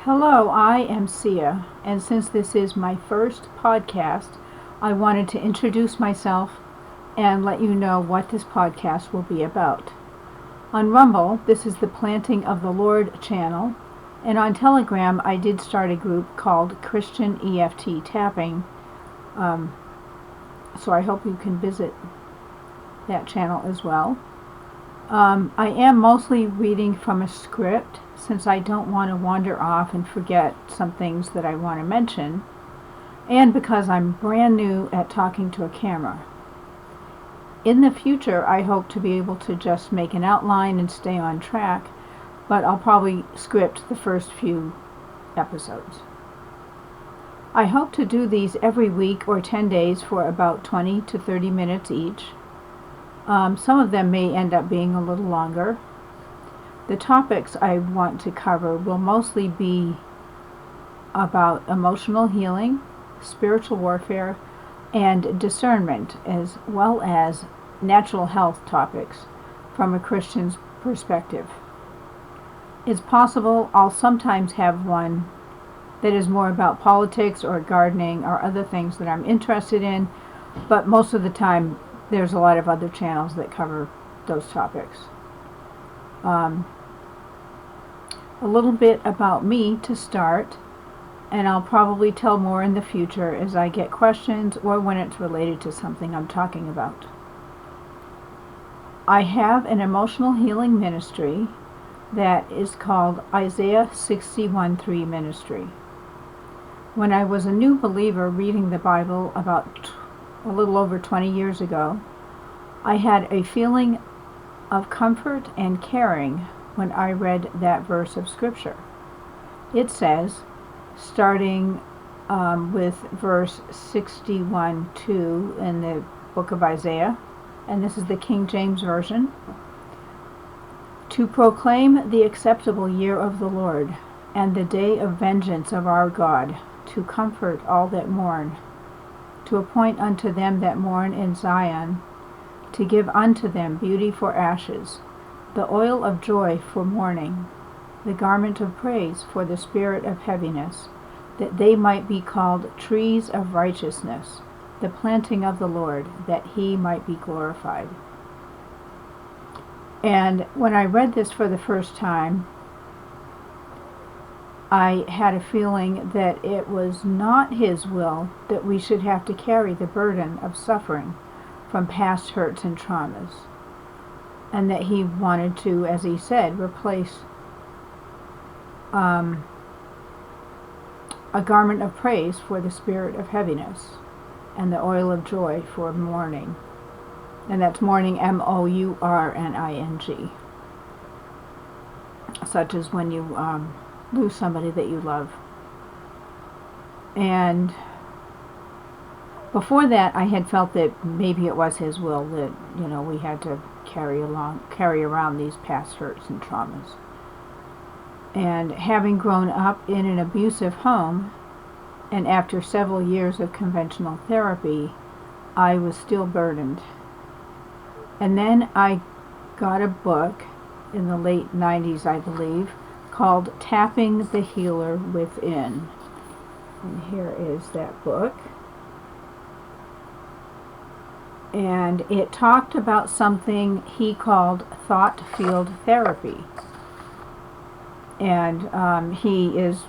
Hello, I am Sia, and since this is my first podcast, I wanted to introduce myself and let you know what this podcast will be about. On Rumble, this is the Planting of the Lord channel, and on Telegram, I did start a group called Christian EFT Tapping, so I hope you can visit that channel as well. I am mostly reading from a script since I don't want to wander off and forget some things that I want to mention, and because I'm brand new at talking to a camera. In the future, I hope to be able to just make an outline and stay on track, but I'll probably script the first few episodes. I hope to do these every week or 10 days for about 20 to 30 minutes each. Some of them may end up being a little longer. The topics I want to cover will mostly be about emotional healing, spiritual warfare, and discernment, as well as natural health topics from a Christian's perspective. It's possible I'll sometimes have one that is more about politics or gardening or other things that I'm interested in, but most of the time there's a lot of other channels that cover those topics. A little bit about me to start, and I'll probably tell more in the future as I get questions or when it's related to something I'm talking about. I have an emotional healing ministry that is called Isaiah 61:3 Ministry. When I was a new believer reading the Bible about a little over 20 years ago, I had a feeling of comfort and caring when I read that verse of Scripture. It says, starting with verse 61:2 in the book of Isaiah, and this is the King James Version, "To proclaim the acceptable year of the Lord, and the day of vengeance of our God, to comfort all that mourn, to appoint unto them that mourn in Zion, to give unto them beauty for ashes, the oil of joy for mourning, the garment of praise for the spirit of heaviness, that they might be called trees of righteousness, the planting of the Lord, that he might be glorified." And when I read this for the first time, I had a feeling that it was not his will that we should have to carry the burden of suffering from past hurts and traumas, and that he wanted to, as he said, replace a garment of praise for the spirit of heaviness and the oil of joy for mourning. And that's mourning, mourning, such as when you lose somebody that you love. And before that, I had felt that maybe it was his will that, we had to carry around these past hurts and traumas. And having grown up in an abusive home, and after several years of conventional therapy, I was still burdened. And then I got a book in the late 90s, I believe, called Tapping the Healer Within. And here is that book. And it talked about something he called thought field therapy. And he is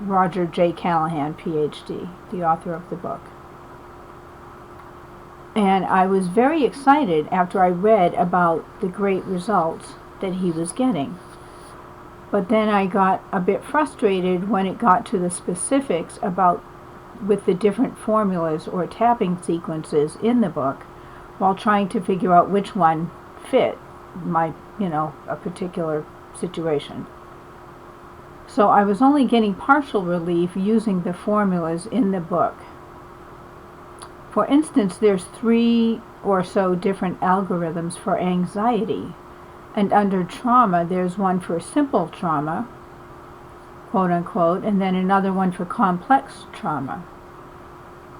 Roger J. Callahan, PhD, the author of the book. And I was very excited after I read about the great results that he was getting. But then I got a bit frustrated when it got to the specifics with the different formulas or tapping sequences in the book, while trying to figure out which one fit a particular situation. So I was only getting partial relief using the formulas in the book. For instance, there's 3 or so different algorithms for anxiety, and under trauma there's one for simple trauma, quote unquote, and then another one for complex trauma.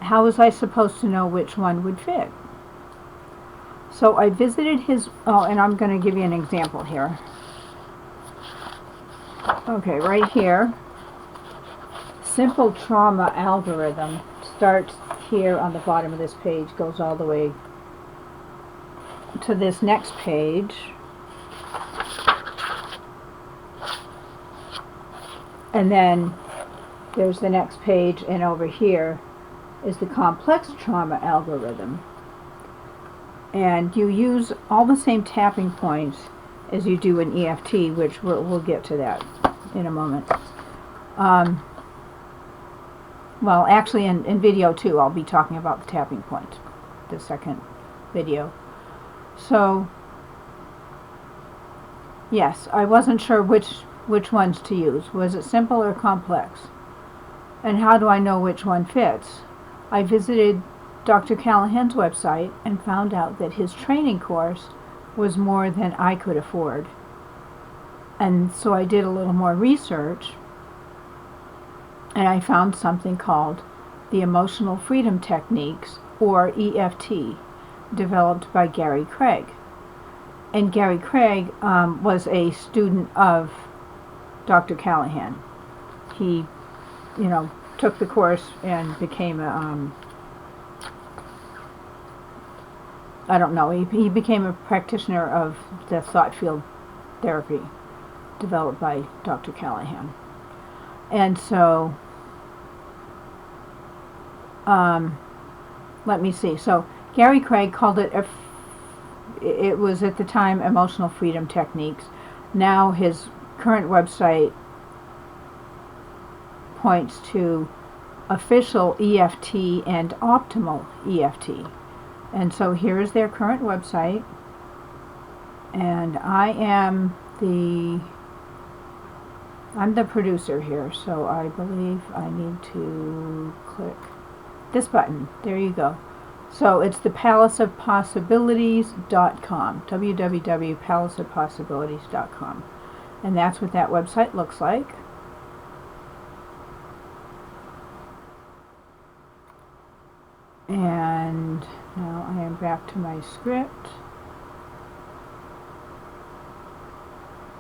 How was I supposed to know which one would fit? So I visited his, and I'm going to give you an example here. Okay, right here, simple trauma algorithm starts here on the bottom of this page, goes all the way to this next page. And then there's the next page, and over here is the complex trauma algorithm. And you use all the same tapping points as you do in EFT, which we'll get to that in a moment. Well, actually in video 2 I'll be talking about the tapping point, the second video. So, yes, I wasn't sure which ones to use. Was it simple or complex? And how do I know which one fits? I visited Dr. Callahan's website and found out that his training course was more than I could afford. And so I did a little more research, and I found something called the Emotional Freedom Techniques, or EFT, developed by Gary Craig. And Gary Craig was a student of Dr. Callahan. He, took the course and became a, I don't know, he became a practitioner of the thought field therapy developed by Dr. Callahan. And so, let me see. So Gary Craig called it, it was at the time Emotional Freedom Techniques. Now his current website points to Official EFT and Optimal EFT. And so here is their current website. And I'm the producer here, so I believe I need to click this button. There you go. So it's the palaceofpossibilities.com, www.palaceofpossibilities.com. And that's what that website looks like. And now I am back to my script.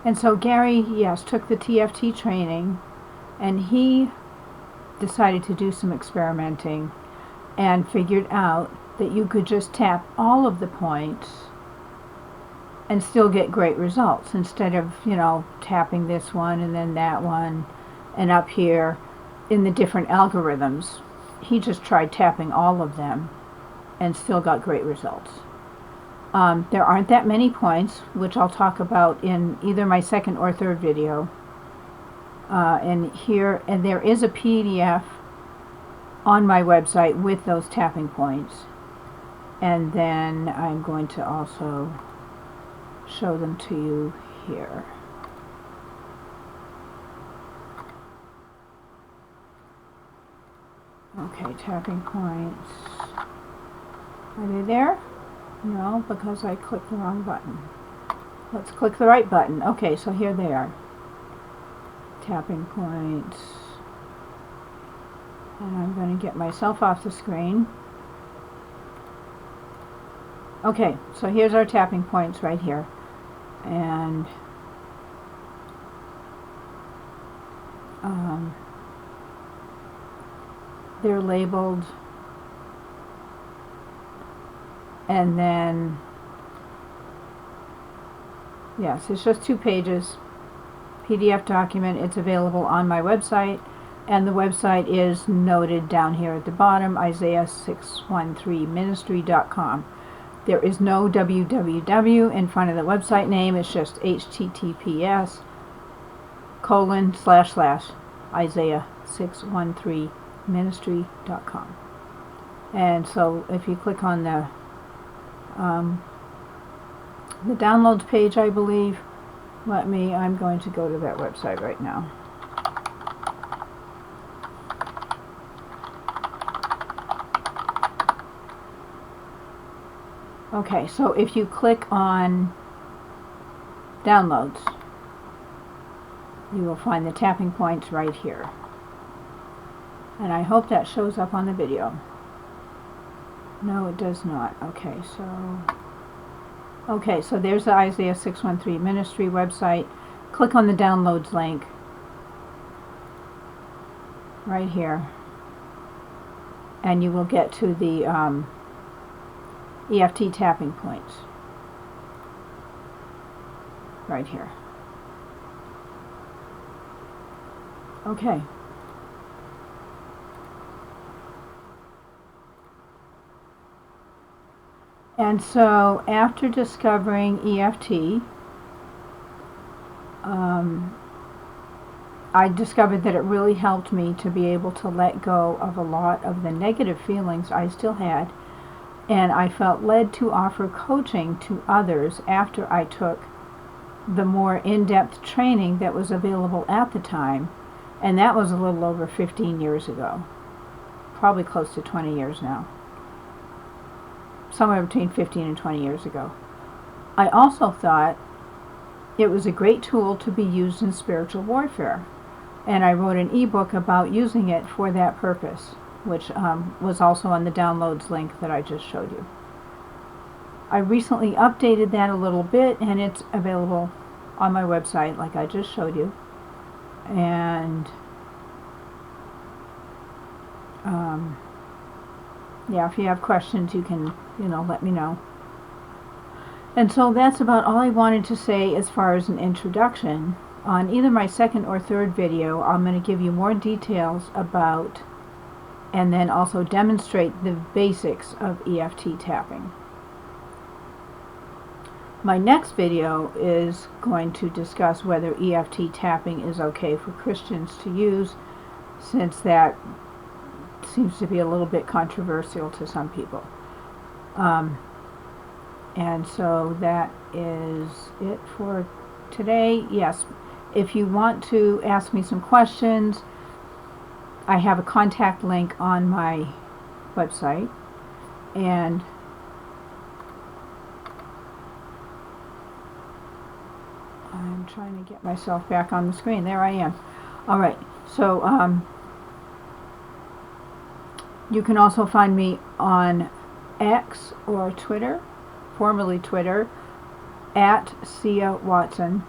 And so Gary, yes, took the TFT training, and he decided to do some experimenting and figured out that you could just tap all of the points and still get great results, instead of, tapping this one and then that one and up here in the different algorithms. He just tried tapping all of them and still got great results. There aren't that many points, which I'll talk about in either my second or third video. And there is a PDF on my website with those tapping points. And then I'm going to also show them to you here. Okay, tapping points. Are they there? No, because I clicked the wrong button. Let's click the right button. Okay, so here they are. Tapping points. And I'm going to get myself off the screen. Okay, so here's our tapping points right here. And they're labeled, and then yes, it's just 2 pages, PDF document. It's available on my website, and the website is noted down here at the bottom, Isaiah613ministry.com. There is no www in front of the website name. It's just https://Isaiah613ministry.com. And so if you click on the downloads page, I believe, I'm going to go to that website right now. Okay, so if you click on downloads, you will find the tapping points right here. And I hope that shows up on the video. No, it does not. Okay, so there's the Isaiah 613 Ministry website. click on the downloads link right here, and you will get to the EFT tapping points right here. Okay. And so after discovering EFT, I discovered that it really helped me to be able to let go of a lot of the negative feelings I still had, and I felt led to offer coaching to others after I took the more in-depth training that was available at the time, and that was a little over 15 years ago, probably close to 20 years now, somewhere between 15 and 20 years ago. I also thought it was a great tool to be used in spiritual warfare, and I wrote an ebook about using it for that purpose, which was also on the downloads link that I just showed you. I recently updated that a little bit, and it's available on my website like I just showed you. And yeah, if you have questions, you can, let me know. And so that's about all I wanted to say as far as an introduction. On either my second or third video, I'm going to give you more details about, and then also demonstrate the basics of EFT tapping. My next video is going to discuss whether EFT tapping is okay for Christians to use, since that seems to be a little bit controversial to some people. And so that is it for today. Yes, if you want to ask me some questions, I have a contact link on my website, and I'm trying to get myself back on the screen. There I am. Alright, so you can also find me on X or Twitter, formerly Twitter, at Cia Watson.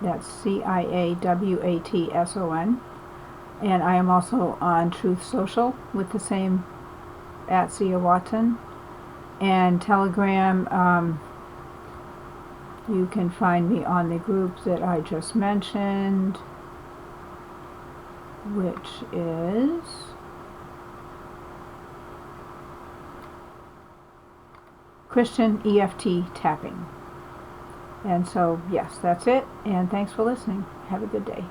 That's CIAWATSON. And I am also on Truth Social with the same at Cia Watson. And Telegram, you can find me on the group that I just mentioned, which is Christian EFT Tapping. And so, yes, that's it, and thanks for listening. Have a good day.